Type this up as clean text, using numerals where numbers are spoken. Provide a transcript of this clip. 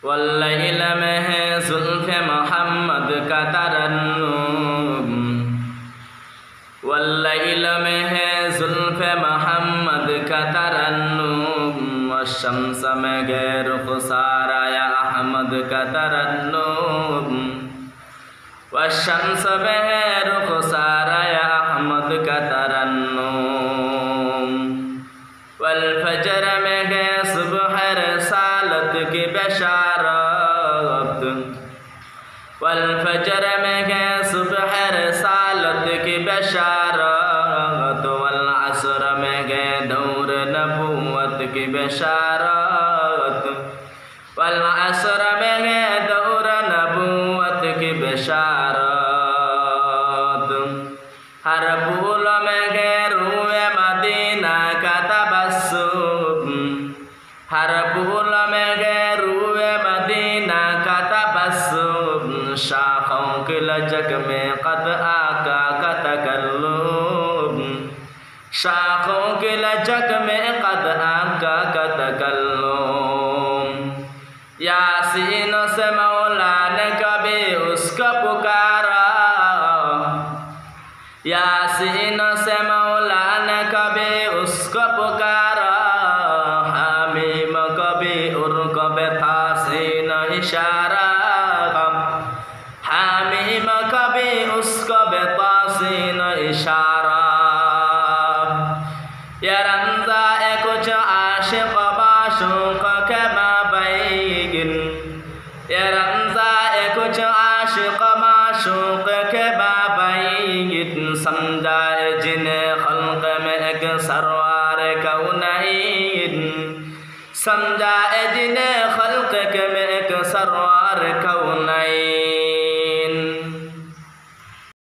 वल्लैल में है जुल्फ़े मोहम्मद का तरन्नुम, वल्लैल में है जुल्फ़े मोहम्मद का तरन्नुम, वशम्स में गैर खुसारा या अहमद का तरन्नुम, वशम्स में गैर खुसारा या अहमद का तरन्नुम, वल फजर में है सुबह रसालत की बशारत, वल फजर में है सुबह रसालत की बशारत, वल असर में है दौर नबूवत की बशारत, वल असर में है दौर नबूवत की बशारत, हर फूल में है रूए मदीना का तबस्सुम, हर फूल में है रूए मदीना का तबस्सुम, शाखों की लचक में कद आका का तकल्लुम, शाखों की लचक में कद आका का तकल्लुम, यासीन से मौला ने कभी उसको पुकारा, यासीन से मौला ने कभी उसको पुकारा, हामीम कभी उर्कब तासीन इशारा, हामीम कभी उसको बेतासीन इशारा, ये रंजा ए कुछ आशिक माशूक के माबैन, ये रंजा ए कुछ आशिक माशूक के माबैन, समझाए जिन्हें खल्क में एक सरवार कौनैन, समझाए जिन्हें खल्क में एक सरवार कौनैन।